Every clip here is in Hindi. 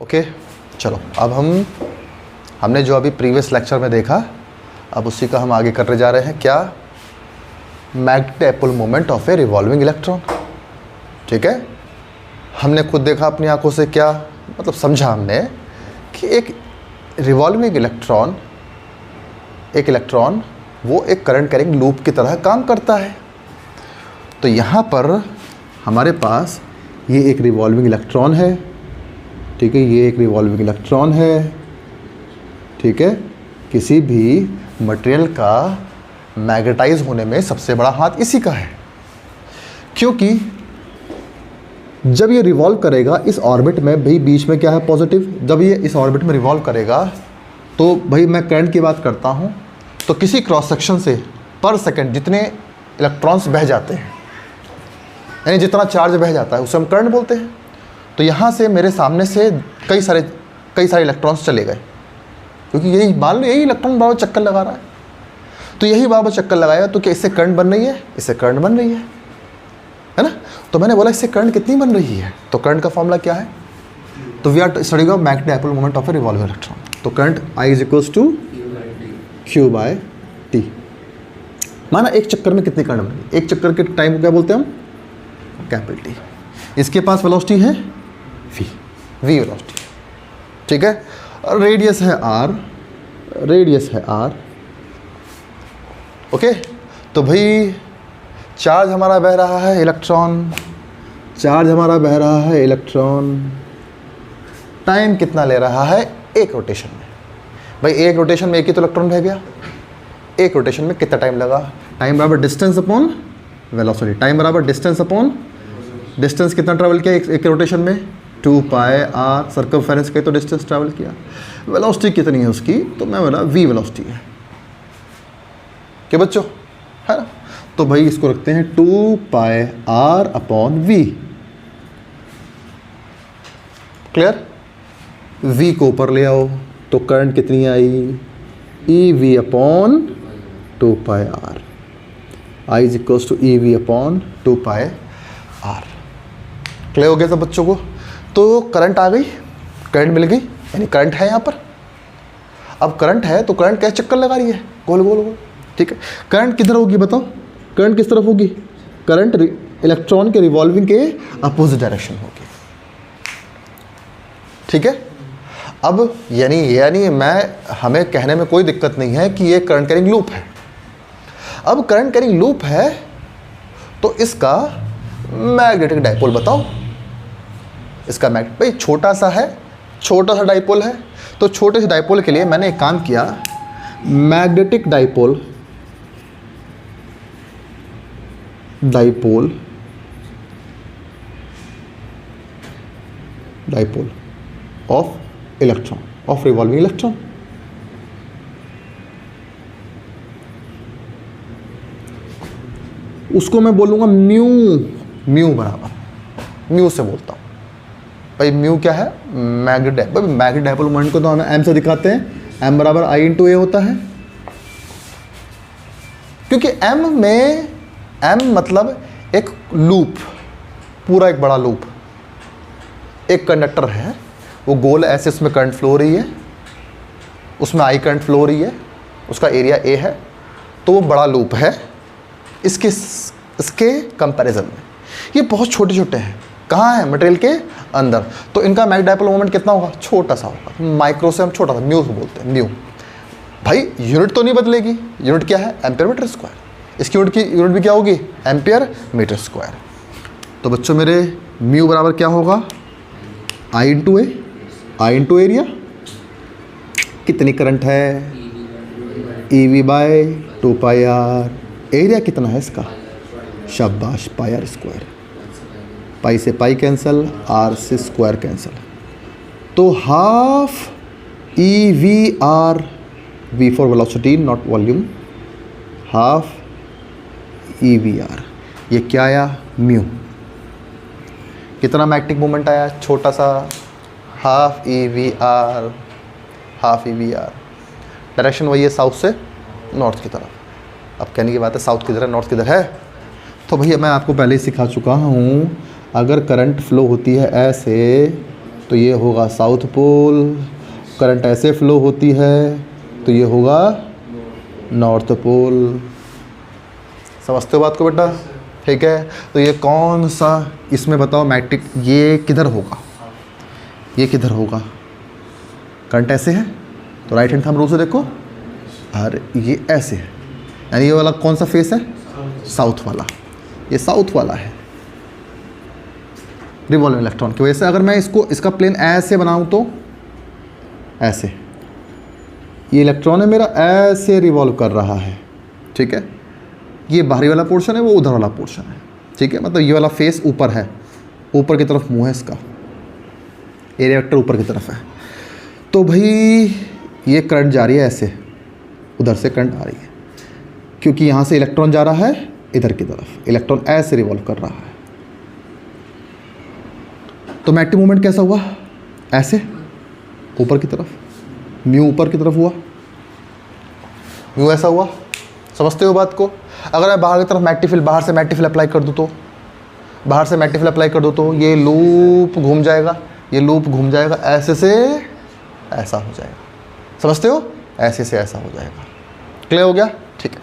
ओके चलो, अब हमने जो अभी प्रीवियस लेक्चर में देखा, अब उसी का हम आगे करने जा रहे हैं। क्या? Magnetic dipole moment of a revolving electron. ठीक है, हमने खुद देखा अपनी आंखों से, क्या मतलब समझा हमने कि एक रिवॉल्विंग इलेक्ट्रॉन वो एक करंट कैरिंग लूप की तरह काम करता है। तो यहाँ पर हमारे पास ये एक रिवॉल्विंग इलेक्ट्रॉन है। ठीक है, ये एक रिवॉल्विंग इलेक्ट्रॉन है। ठीक है, किसी भी मटेरियल का मैग्नेटाइज होने में सबसे बड़ा हाथ इसी का है, क्योंकि जब ये रिवॉल्व करेगा इस ऑर्बिट में, भाई बीच में क्या है पॉजिटिव, जब ये इस ऑर्बिट में रिवॉल्व करेगा तो भाई मैं करंट की बात करता हूँ, तो किसी क्रॉस सेक्शन से पर सेकंड जितने इलेक्ट्रॉन्स बह जाते हैं, यानी जितना चार्ज बह जाता है उसे हम करंट बोलते हैं। तो यहाँ से मेरे सामने से कई सारे इलेक्ट्रॉन्स चले गए, क्योंकि यही मान लो यही इलेक्ट्रॉन बार चक्कर लगा रहा है, तो यही बार चक्कर लगाया तो क्या इससे करंट बन रही है? इससे करंट बन रही है ना। तो मैंने बोला इससे करंट कितनी बन रही है, तो करंट का फॉर्मूला क्या है? तो we are studying magnetic dipole moment of a revolving electron. तो current I is equals to Q by T। माना एक चक्कर में कितनी करंट बनेगी? एक चक्कर के टाइम को क्या बोलते हैं हम? Capital T। इसके पास वेलोसिटी है v वेलोसिटी। ठीक है, रेडियस है r। ओके, तो भाई चार्ज हमारा बह रहा है इलेक्ट्रॉन, टाइम कितना ले रहा है? एक रोटेशन में। भाई एक रोटेशन में एक ही तो इलेक्ट्रॉन बह गया, एक रोटेशन में कितना टाइम लगा? टाइम बराबर डिस्टेंस अपॉन वेलोसिटी। टाइम बराबर डिस्टेंस अपॉन डिस्टेंस कितना ट्रैवल किया एक रोटेशन में? 2 पाई r सर्कमफेरेंस का तो डिस्टेंस ट्रैवल किया। वेलोसिटी कितनी है उसकी? तो मैं बोला v वेलोसिटी है। क्या बच्चों, है ना? तो भाई इसको रखते हैं 2 pi r upon v। Clear? v को ऊपर ले आओ तो करंट कितनी आई? EV upon 2 pi r। I is equals to EV upon 2 pi r। Clear हो गया सब बच्चों को? तो करंट आ गई, करंट मिल गई, यानी करंट है यहाँ पर। अब करंट है तो करंट कैसे चक्कर लगा रही है? गोल गोल गोल। ठीक है, करंट किधर होगी बताओ? करंट किस तरफ होगी? करंट इलेक्ट्रॉन के रिवॉल्विंग के अपोजिट डायरेक्शन होगी। ठीक है, अब यानी हमें कहने में कोई दिक्कत नहीं है कि ये करंट कैरिंग लूप है। अब करंट कैरिंग लूप है तो इसका मैग्नेटिक डाइपोल बताओ। इसका भाई छोटा सा डाइपोल है, तो छोटे से डाइपोल के लिए मैंने एक काम किया, magnetic dipole of electron, of revolving electron. उसको मैं बोलूंगा म्यू बराबर, म्यू से बोलता हूं भाई। म्यू क्या है? मैग्नेटिक डाइपोल मोमेंट को तो हमें m से दिखाते हैं, m बराबर I इंटू ए होता है, क्योंकि m मतलब एक लूप, पूरा एक बड़ा लूप। एक कंडक्टर है, वो गोल ऐसे उसमें करंट फ्लो हो रही है, उसमें I करंट फ्लो हो रही है, उसका एरिया A है, तो वो बड़ा लूप है। इसके कंपैरिजन में ये बहुत छोटे छोटे हैं। कहाँ है? मटेरियल के अंदर। तो इनका मैग्नेटिक डाइपोल मोमेंट कितना होगा? छोटा सा होगा। माइक्रो से हम छोटा सा म्यू से बोलते हैं, म्यू। भाई यूनिट तो नहीं बदलेगी, यूनिट क्या है? Ampere metre square. इसकी यूनिट भी क्या होगी? एम्पियर मीटर स्क्वायर। तो बच्चों मेरे म्यू बराबर क्या होगा? I into A, I into area. कितनी करंट है? EV by 2 pi r। Area कितना है इसका? शाबाश, पाई r स्क्वायर। पाई से पाई कैंसिल, r से स्क्वायर कैंसिल, तो half EVR, V for velocity not volume, half EVR। ये क्या आया? म्यू। कितना मैग्नेटिक मोमेंट आया? छोटा सा, हाफ EVR। डायरेक्शन वही है, साउथ से नॉर्थ की तरफ। अब कहने की बात है साउथ किधर है, नॉर्थ किधर है? तो भैया मैं आपको पहले ही सिखा चुका हूँ, अगर करंट फ्लो होती है ऐसे तो ये होगा साउथ पोल। करंट ऐसे फ्लो होती है तो ये होगा नॉर्थ पोल। समझते हो बात को बेटा? ठीक है, तो ये कौन सा, इसमें बताओ मैग्नेटिक, ये किधर होगा, ये किधर होगा? करंट ऐसे है तो राइट हैंड थंब रूल से देखो, और ये ऐसे है, यानी ये वाला कौन सा फेस है? साउथ वाला। ये साउथ वाला है रिवॉल्विंग इलेक्ट्रॉन की वजह से। अगर मैं इसको, इसका प्लेन ऐसे बनाऊं तो ऐसे, ये इलेक्ट्रॉन है मेरा ऐसे रिवॉल्व कर रहा है, ठीक है। ये बाहरी वाला पोर्शन है, वो उधर वाला पोर्शन है, ठीक है। मतलब ये वाला फेस ऊपर है, ऊपर की तरफ मुंह है इसका, एरिया वेक्टर ऊपर की तरफ है। तो भाई ये करंट जा रही है ऐसे, उधर से करंट आ रही है, क्योंकि यहाँ से इलेक्ट्रॉन जा रहा है इधर की तरफ, इलेक्ट्रॉन ऐसे रिवॉल्व कर रहा है। तो मैग्नेटिक मूवमेंट कैसा हुआ? ऐसे ऊपर की तरफ, म्यू ऊपर की तरफ हुआ, म्यू ऐसा हुआ। समझते हो बात को? अगर मैं बाहर की तरफ मैग्नेटिक फील्ड, बाहर से मैग्नेटिक फील्ड अप्लाई कर दूँ तो, बाहर से मैग्नेटिक फील्ड अप्लाई कर दूँ तो ये लूप घूम जाएगा, ये लूप घूम जाएगा, ऐसे से ऐसा हो जाएगा। समझते हो? ऐसे से ऐसा हो जाएगा। क्लियर हो गया? ठीक है।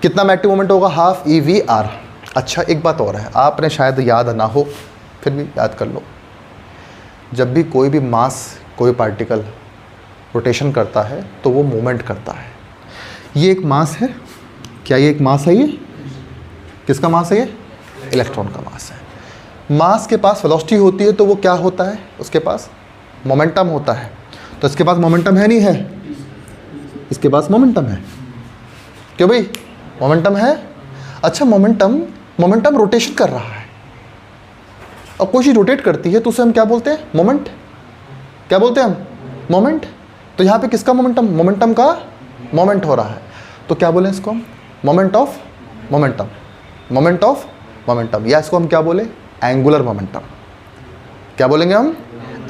कितना मैग्नेटिक मोमेंट होगा? Half EV/r। अच्छा, एक बात और है, आपने शायद याद ना हो, फिर भी याद कर लो। जब भी कोई भी मास, कोई पार्टिकल रोटेशन करता है तो वो मूवमेंट करता है। ये एक मास है, क्या ये एक मास है? ये किसका मास है? ये इलेक्ट्रॉन का मास है। मास के पास वेलोसिटी होती है तो वो क्या होता है? उसके पास मोमेंटम होता है। तो इसके पास मोमेंटम है, नहीं है? इसके पास मोमेंटम है, क्यों भाई? मोमेंटम है। अच्छा, मोमेंटम रोटेशन कर रहा है, और कोई चीज़ रोटेट करती है तो उसे हम क्या बोलते हैं? मोमेंट। क्या बोलते हैं हम? मोमेंट। तो यहाँ पे किसका मोमेंटम? मोमेंटम का मोमेंट हो रहा है, तो क्या बोलें इसको हम? Moment of momentum, moment of momentum, या इसको हम क्या बोले? Angular momentum. क्या बोलेंगे हम?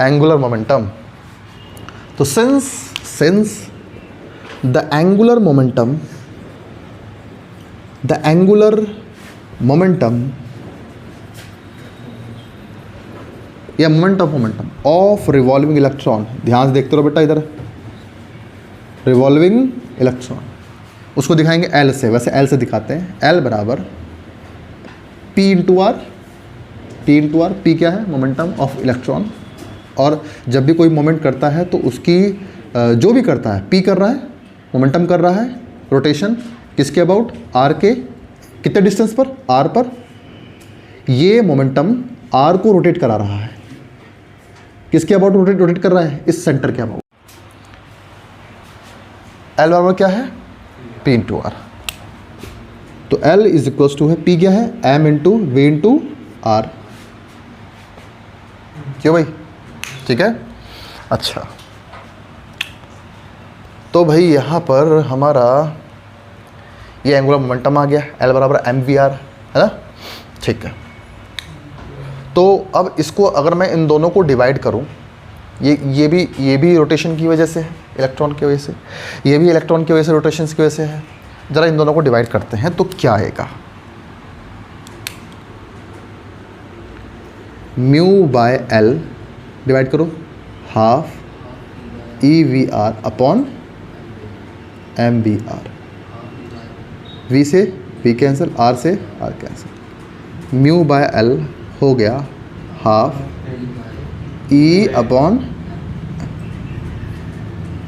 Angular momentum. तो सिंस द एंगुलर मोमेंटम या मोमेंटम ऑफ रिवॉल्विंग इलेक्ट्रॉन, ध्यान से देखते रहो बेटा इधर, रिवॉल्विंग इलेक्ट्रॉन, उसको दिखाएंगे L से, वैसे L से दिखाते हैं। L बराबर P/r। P क्या है? Momentum of electron. और जब भी कोई मोमेंट करता है तो उसकी जो भी करता है, P कर रहा है, मोमेंटम कर रहा है, रोटेशन किसके अबाउट? R के कितने डिस्टेंस पर? R पर। ये मोमेंटम R को रोटेट करा रहा है, किसके अबाउट रोटेट कर रहा है? इस सेंटर के अबाउट। L बराबर क्या है? P/r। तो L इज इक्वल्स टू है, P क्या है? M into V into R। क्यों भाई? ठीक है। अच्छा, तो भाई यहाँ पर हमारा ये एंगुलर मोमेंटम आ गया, L बराबर mv/r, है ना? ठीक है। तो अब इसको अगर मैं इन दोनों को डिवाइड करूँ, ये भी रोटेशन की वजह से है, इलेक्ट्रॉन की वजह से, ये भी इलेक्ट्रॉन की वजह से, रोटेशन की वजह से है। ज़रा इन दोनों को डिवाइड करते हैं तो क्या आएगा? μ/L डिवाइड करो, half EV/r upon mv/r। V से V कैंसिल, R से R कैंसिल। μ/L हो गया हाफ E अपॉन,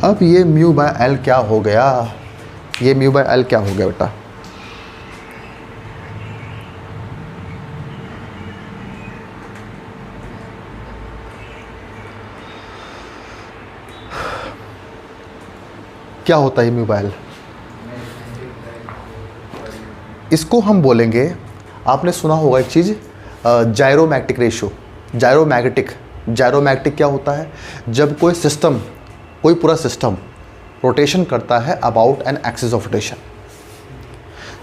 अब ये μ/L क्या हो गया? ये μ/L क्या हो गया बेटा? क्या होता है μ/L? इसको हम बोलेंगे, आपने सुना होगा एक चीज़, जायरोमैग्नेटिक रेशियो। जायरोमैग्नेटिक क्या होता है? जब कोई सिस्टम, कोई पूरा सिस्टम रोटेशन करता है about an axis of rotation,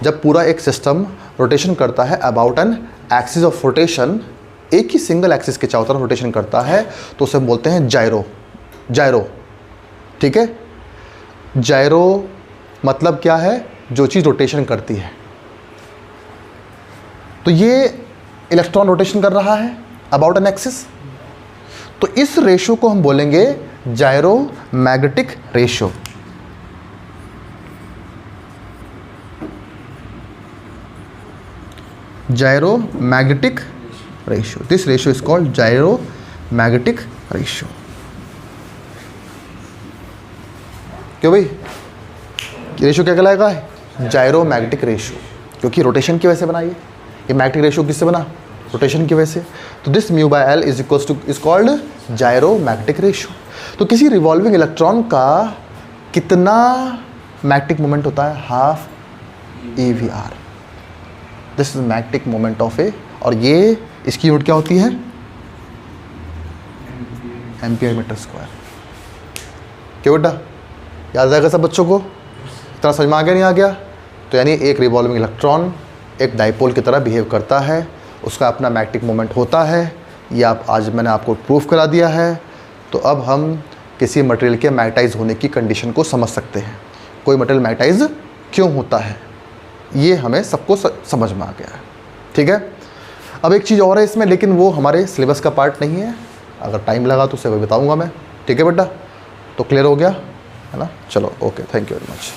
जब पूरा एक सिस्टम रोटेशन करता है about an axis of rotation, एक ही सिंगल एक्सिस के चारों तरफ रोटेशन करता है, तो उसे बोलते हैं जायरो। ठीक है। जायरो मतलब क्या है? जो चीज़ रोटेशन करती है। तो ये इलेक्ट्रॉन रोटेशन कर रहा है अबाउट एन एक्सिस, तो इस रेशो को हम बोलेंगे gyromagnetic ratio. Gyromagnetic ratio, this ratio is called gyromagnetic ratio. क्यों भाई, रेशो क्या कहलाएगा? जायरोमैग्नेटिक रेशो, क्योंकि रोटेशन की वजह से बना ये मैग्नेटिक रेशो किससे बना? रोटेशन की वजह से। तो this mu by L is equals to is called gyromagnetic ratio. तो किसी रिवॉल्विंग इलेक्ट्रॉन का कितना मैग्नेटिक मोमेंट होता है? Half EVR। This is magnetic moment of a, और ये इसकी यूनिट क्या होती है? Ampere metre square. क्यों बेटा, याद आएगा सब बच्चों को? इतना समझ में आ गया नहीं आ गया? तो यानी एक रिवॉल्विंग इलेक्ट्रॉन एक डाइपोल की तरह बिहेव करता है, उसका अपना मैग्नेटिक मोमेंट होता है। ये आज मैंने आपको प्रूफ करा दिया है। तो अब हम किसी मटेरियल के मैग्नेटाइज होने की कंडीशन को समझ सकते हैं। कोई मटेरियल मैग्नेटाइज क्यों होता है, ये हमें सबको समझ में आ गया है। ठीक है, अब एक चीज़ और है इसमें, लेकिन वो हमारे सिलेबस का पार्ट नहीं है। अगर टाइम लगा तो उसे वही बताऊँगा मैं। ठीक है बेटा, तो क्लियर हो गया है ना? चलो okay, thank you very much.